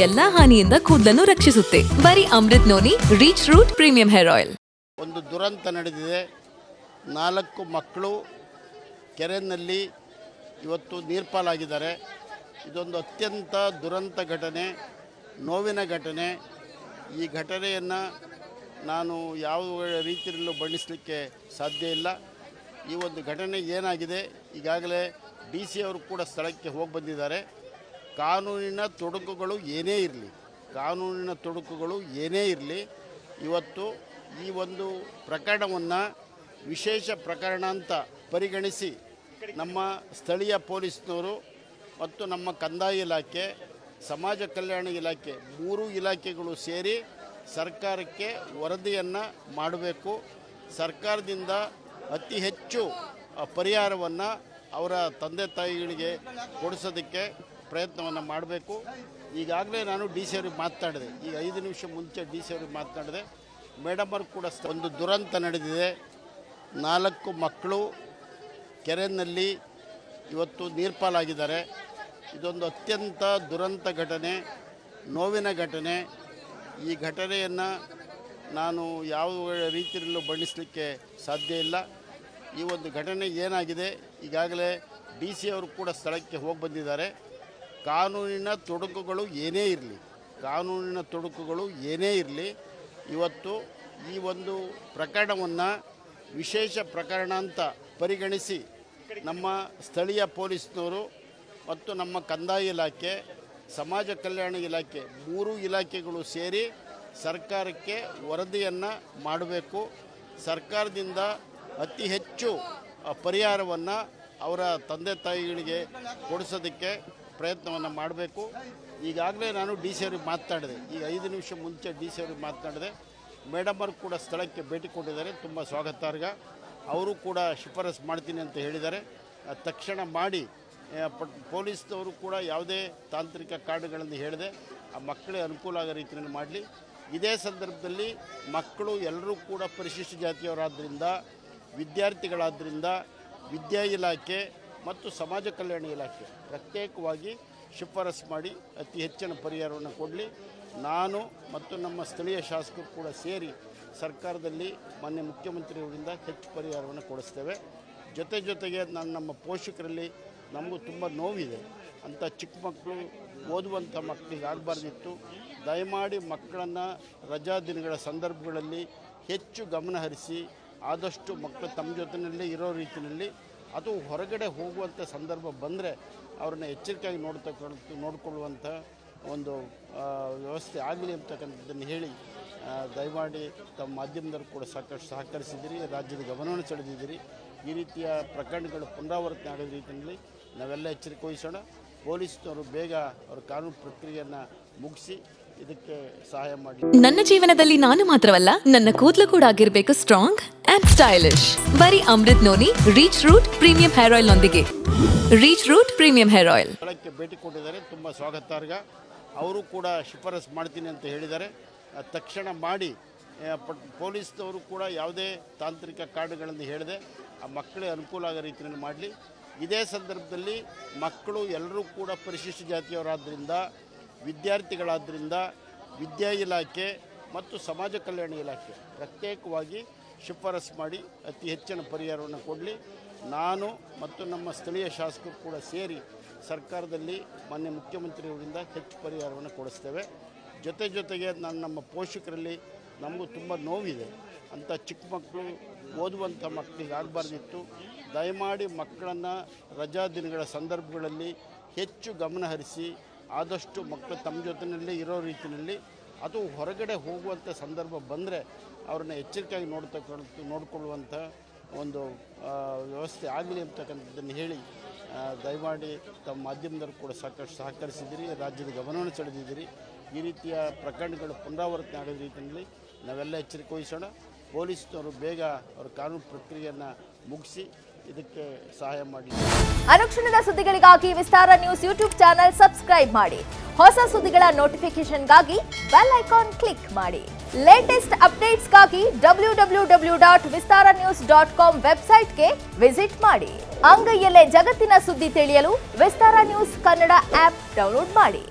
ಎಲ್ಲಾ ಹಾನಿಯಿಂದ ಕೂದಲನ್ನು ರಕ್ಷಿಸುತ್ತೆ. ಬರೀ Amrut noni reach root premium hair oil. ಒಂದು ದುರಂತ ನಡೆದಿದೆ. 4 ಮಕ್ಕಳು ಕೆರೆಯಲ್ಲಿ ಇವತ್ತು ನೀರ್ಪಾಲಾಗಿದ್ದಾರೆ. ಇದೊಂದು ಅತ್ಯಂತ ದುರಂತ ಘಟನೆ, ನೋವಿನ ಘಟನೆ. ಈ ಘಟನೆಯನ್ನು ನಾನು ಯಾವ ರೀತಿಯಲ್ಲೂ ಬಣ್ಣಿಸಲಿಕ್ಕೆ ಸಾಧ್ಯ ಇಲ್ಲ. ಈ ಒಂದು ಘಟನೆ ಏನಾಗಿದೆ, ಈಗಾಗಲೇ DC ಅವರು ಕೂಡ ಸ್ಥಳಕ್ಕೆ ಹೋಗಿ ಬಂದಿದ್ದಾರೆ. ಕಾನೂನಿನ ತೊಡಕುಗಳು ಏನೇ ಇರಲಿ ಇವತ್ತು ಈ ಒಂದು ಪ್ರಕರಣವನ್ನು ವಿಶೇಷ ಪ್ರಕರಣ ಅಂತ ಪರಿಗಣಿಸಿ ನಮ್ಮ ಸ್ಥಳೀಯ ಪೊಲೀಸ್ನವರು ಮತ್ತು ನಮ್ಮ ಕಂದಾಯ ಇಲಾಖೆ, ಸಮಾಜ ಕಲ್ಯಾಣ ಇಲಾಖೆ 3 ಇಲಾಖೆಗಳು ಸೇರಿ ಸರ್ಕಾರಕ್ಕೆ ವರದಿಯನ್ನು ಮಾಡಬೇಕು. ಸರ್ಕಾರದಿಂದ ಅತಿ ಹೆಚ್ಚು ಪರಿಹಾರವನ್ನು ಅವರ ತಂದೆ ತಾಯಿಗಳಿಗೆ ಕೊಡಿಸೋದಕ್ಕೆ ಪ್ರಯತ್ನವನ್ನು ಮಾಡಬೇಕು. ಈಗಾಗಲೇ ನಾನು DC ಅವ್ರಿಗೆ ಮಾತನಾಡಿದೆ. ಈಗ 5 ನಿಮಿಷ ಮುಂಚೆ DC ಅವ್ರಿಗೆ ಮಾತನಾಡಿದೆ. ಮೇಡಮ್ ಅವರು ಕೂಡ ಒಂದು ದುರಂತ ನಡೆದಿದೆ. 4 ಮಕ್ಕಳು ಕೆರೆಯಲ್ಲಿ ಇವತ್ತು ನೀರ್ಪಾಲಾಗಿದ್ದಾರೆ. ಇದೊಂದು ಅತ್ಯಂತ ದುರಂತ ಘಟನೆ, ನೋವಿನ ಘಟನೆ. ಈ ಘಟನೆಯನ್ನು ನಾನು ಯಾವ ರೀತಿಯಲ್ಲೂ ಬಣ್ಣಿಸಲಿಕ್ಕೆ ಸಾಧ್ಯ ಇಲ್ಲ. ಈ ಒಂದು ಘಟನೆ ಏನಾಗಿದೆ, ಈಗಾಗಲೇ DC ಅವರು ಕೂಡ ಸ್ಥಳಕ್ಕೆ ಹೋಗಿ ಬಂದಿದ್ದಾರೆ. ಕಾನೂನಿನ ತೊಡಕುಗಳು ಏನೇ ಇರಲಿ ಇವತ್ತು ಈ ಒಂದು ಪ್ರಕರಣವನ್ನು ವಿಶೇಷ ಪ್ರಕರಣ ಅಂತ ಪರಿಗಣಿಸಿ ನಮ್ಮ ಸ್ಥಳೀಯ ಪೊಲೀಸ್ನವರು ಮತ್ತು ನಮ್ಮ ಕಂದಾಯ ಇಲಾಖೆ, ಸಮಾಜ ಕಲ್ಯಾಣ ಇಲಾಖೆ 3 ಇಲಾಖೆಗಳು ಸೇರಿ ಸರ್ಕಾರಕ್ಕೆ ವರದಿಯನ್ನು ಮಾಡಬೇಕು. ಸರ್ಕಾರದಿಂದ ಅತಿ ಹೆಚ್ಚು ಪರಿಹಾರವನ್ನು ಅವರ ತಂದೆ ತಾಯಿಗಳಿಗೆ ಕೊಡಿಸೋದಕ್ಕೆ ಪ್ರಯತ್ನವನ್ನು ಮಾಡಬೇಕು. ಈಗಾಗಲೇ ನಾನು DC ಅವ್ರಿಗೆ ಮಾತನಾಡಿದೆ. ಈಗ 5 ನಿಮಿಷ ಮುಂಚೆ DC ಅವ್ರಿಗೆ ಮಾತನಾಡಿದೆ. ಮೇಡಮ್ ಅವರು ಕೂಡ ಸ್ಥಳಕ್ಕೆ ಭೇಟಿ ಕೊಟ್ಟಿದ್ದಾರೆ. ತುಂಬ ಸ್ವಾಗತಾರ್ಹ. ಅವರು ಕೂಡ ಶಿಫಾರಸು ಮಾಡ್ತೀನಿ ಅಂತ ಹೇಳಿದ್ದಾರೆ. ತಕ್ಷಣ ಮಾಡಿ ಪೊಲೀಸ್ನವರು ಕೂಡ ಯಾವುದೇ ತಾಂತ್ರಿಕ ಕಾರಣಗಳನ್ನು ಹೇಳಿದೆ ಆ ಮಕ್ಕಳಿಗೆ ಅನುಕೂಲ ಆಗೋ ರೀತಿಯಲ್ಲಿ ಮಾಡಲಿ. ಇದೇ ಸಂದರ್ಭದಲ್ಲಿ ಮಕ್ಕಳು ಎಲ್ಲರೂ ಕೂಡ ಪರಿಶಿಷ್ಟ ಜಾತಿಯವರಾದ್ದರಿಂದ, ವಿದ್ಯಾರ್ಥಿಗಳಾದ್ದರಿಂದ ವಿದ್ಯಾ ಇಲಾಖೆ ಮತ್ತು ಸಮಾಜ ಕಲ್ಯಾಣ ಇಲಾಖೆ ಪ್ರತ್ಯೇಕವಾಗಿ ಶಿಫಾರಸು ಮಾಡಿ ಅತಿ ಹೆಚ್ಚಿನ ಪರಿಹಾರವನ್ನು ಕೊಡಲಿ. ನಾನು ಮತ್ತು ನಮ್ಮ ಸ್ಥಳೀಯ ಶಾಸಕರು ಕೂಡ ಸೇರಿ ಸರ್ಕಾರದಲ್ಲಿ ಮಾನ್ಯ ಮುಖ್ಯಮಂತ್ರಿಯವರಿಂದ ಹೆಚ್ಚು ಪರಿಹಾರವನ್ನು ಕೊಡಿಸ್ತೇವೆ. ಜೊತೆಗೆ ನಮ್ಮ ಪೋಷಕರಲ್ಲಿ ನಮಗೂ ತುಂಬ ನೋವಿದೆ. ಅಂಥ ಚಿಕ್ಕ ಮಕ್ಕಳು, ಓದುವಂಥ ಮಕ್ಕಳಿಗೆ ಆಗಬಾರ್ದಿತ್ತು. ದಯಮಾಡಿ ಮಕ್ಕಳನ್ನು ರಜಾ ದಿನಗಳ ಸಂದರ್ಭಗಳಲ್ಲಿ ಹೆಚ್ಚು ಗಮನ ಹರಿಸಿ ಆದಷ್ಟು ಮಕ್ಕಳು ತಮ್ಮ ಜೊತೆಯಲ್ಲೇ ಇರೋ ರೀತಿಯಲ್ಲಿ, ಅದು ಹೊರಗಡೆ ಹೋಗುವಂಥ ಸಂದರ್ಭ ಬಂದರೆ ಅವ್ರನ್ನ ಎಚ್ಚರಿಕೆಯಾಗಿ ನೋಡಿಕೊಳ್ಳುವಂಥ ಒಂದು ವ್ಯವಸ್ಥೆ ಆಗಲಿ ಅಂತಕ್ಕಂಥದ್ದನ್ನು ಹೇಳಿ ದಯಮಾಡಿ ತಮ್ಮ ಮಾಧ್ಯಮದವರು ಕೂಡ ಸಾಕಷ್ಟು ಸಹಕರಿಸಿದ್ದೀರಿ, ರಾಜ್ಯದ ಗಮನವನ್ನು ಸೆಳೆದಿದ್ದೀರಿ. ಈ ರೀತಿಯ ಪ್ರಕರಣಗಳು ಪುನರಾವರ್ತನೆ ಆಗೋ ರೀತಿಯಲ್ಲಿ ನಾವೆಲ್ಲ ಎಚ್ಚರಿಕೆ ವಹಿಸೋಣ. ಪೊಲೀಸ್ನವರು ಬೇಗ ಅವರ ಕಾನೂನು ಪ್ರಕ್ರಿಯೆಯನ್ನು ಮುಗಿಸಿ ಇದಕ್ಕೆ ಸಹಾಯ ಮಾಡಿ. ನನ್ನ ಜೀವನದಲ್ಲಿ ನಾನು ಮಾತ್ರವಲ್ಲ, ನನ್ನ ಕೂದಲು ಕೂಡ ಆಗಿರಬೇಕು ಸ್ಟ್ರಾಂಗ್ ಅಂಡ್ ಸ್ಟೈಲಿಶ್. ಬರೀ Amrut noni reach root premium hair oil ನೊಂದಿಗೆ. Reach root premium hair oil. ಸ್ಥಳಕ್ಕೆ ಭೇಟಿ ಕೊಟ್ಟಿದ್ದಾರೆ. ತುಂಬ ಸ್ವಾಗತಾರ್ಹ. ಅವರು ಕೂಡ ಶಿಫಾರಸು ಮಾಡ್ತೀನಿ ಅಂತ ಹೇಳಿದ್ದಾರೆ. ತಕ್ಷಣ ಮಾಡಿ ಪೊಲೀಸ್ನವರು ಕೂಡ ಯಾವುದೇ ತಾಂತ್ರಿಕ ಕಾರಣಗಳನ್ನು ಹೇಳಿದೆ ಆ ಮಕ್ಕಳಿಗೆ ಅನುಕೂಲ ಆಗೋ ರೀತಿಯಲ್ಲಿ ಮಾಡಲಿ. ಇದೇ ಸಂದರ್ಭದಲ್ಲಿ ಮಕ್ಕಳು ಎಲ್ಲರೂ ಕೂಡ ಪರಿಶಿಷ್ಟ ಜಾತಿಯವರಾದ್ದರಿಂದ, ವಿದ್ಯಾರ್ಥಿಗಳಾದ್ದರಿಂದ ವಿದ್ಯಾ ಇಲಾಖೆ ಮತ್ತು ಸಮಾಜ ಕಲ್ಯಾಣ ಇಲಾಖೆ ಪ್ರತ್ಯೇಕವಾಗಿ ಶಿಫಾರಸು ಮಾಡಿ ಅತಿ ಹೆಚ್ಚಿನ ಪರಿಹಾರವನ್ನು ಕೊಡಲಿ. ನಾನು ಮತ್ತು ನಮ್ಮ ಸ್ಥಳೀಯ ಶಾಸಕರು ಕೂಡ ಸೇರಿ ಸರ್ಕಾರದಲ್ಲಿ ಮಾನ್ಯ ಮುಖ್ಯಮಂತ್ರಿಯವರಿಂದ ಹೆಚ್ಚು ಪರಿಹಾರವನ್ನು ಕೊಡಿಸ್ತೇವೆ. ಜೊತೆಗೆ ನಮ್ಮ ಪೋಷಕರಲ್ಲಿ ನಮಗೂ ತುಂಬ ನೋವಿದೆ. ಅಂಥ ಚಿಕ್ಕ ಮಕ್ಕಳು, ಓದುವಂಥ ಮಕ್ಕಳಿಗೆ ಆಗಬಾರ್ದಿತ್ತು. ದಯಮಾಡಿ ಮಕ್ಕಳನ್ನು ರಜಾ ದಿನಗಳ ಸಂದರ್ಭಗಳಲ್ಲಿ ಹೆಚ್ಚು ಗಮನ ಹರಿಸಿ ಆದಷ್ಟು ಮಕ್ಕಳು ತಮ್ಮ ಜೊತೆಯಲ್ಲೇ ಇರೋ ರೀತಿಯಲ್ಲಿ, ಅದು ಹೊರಗಡೆ ಹೋಗುವಂಥ ಸಂದರ್ಭ ಬಂದರೆ ಅವ್ರನ್ನ ಎಚ್ಚರಿಕೆಯಾಗಿ ನೋಡಿಕೊಳ್ಳುವಂಥ ಒಂದು ವ್ಯವಸ್ಥೆ ಆಗಲಿ ಅಂತಕ್ಕಂಥದ್ದನ್ನು ಹೇಳಿ ದಯಮಾಡಿ ತಮ್ಮ ಮಾಧ್ಯಮದವರು ಕೂಡ ಸಾಕಷ್ಟು ಸಹಕರಿಸಿದ್ದೀರಿ, ರಾಜ್ಯದ ಗಮನವನ್ನು ಸೆಳೆದಿದ್ದೀರಿ. ಈ ರೀತಿಯ ಪ್ರಕರಣಗಳು ಪುನರಾವರ್ತನೆ ಆಗೋ ರೀತಿಯಲ್ಲಿ ನಾವೆಲ್ಲ ಎಚ್ಚರಿಕೆ ವಹಿಸೋಣ. ಪೊಲೀಸ್ನವರು ಬೇಗ ಅವರ ಕಾನೂನು ಪ್ರಕ್ರಿಯೆಯನ್ನು ಮುಗಿಸಿ ಇದಕ್ಕೆ ಸಹಾಯ ಮಾಡಿ. ಅನುಕ್ಷಣದ ಸುದ್ದಿಗಳಿಗಾಗಿ ವಿಸ್ತಾರ ನ್ಯೂಸ್ ಯೂಟ್ಯೂಬ್ ಚಾನೆಲ್ ಸಬ್ಸ್ಕ್ರೈಬ್ ಮಾಡಿ. ಹೊಸ ಸುದ್ದಿಗಳ ನೋಟಿಫಿಕೇಶನ್ಗಾಗಿ ಬೆಲ್ ಐಕಾನ್ ಕ್ಲಿಕ್ ಮಾಡಿ. ಲೇಟೆಸ್ಟ್ ಅಪ್ಡೇಟ್ಸ್ಗಾಗಿ www.vistaranews.com ವೆಬ್ಸೈಟ್ಗೆ ವಿಸಿಟ್ ಮಾಡಿ. ಅಂಗೈಯಲ್ಲೇ ಜಗತ್ತಿನ ಸುದ್ದಿ ತಿಳಿಯಲು ವಿಸ್ತಾರ ನ್ಯೂಸ್ ಕನ್ನಡ ಆಪ್ ಡೌನ್ಲೋಡ್ ಮಾಡಿ.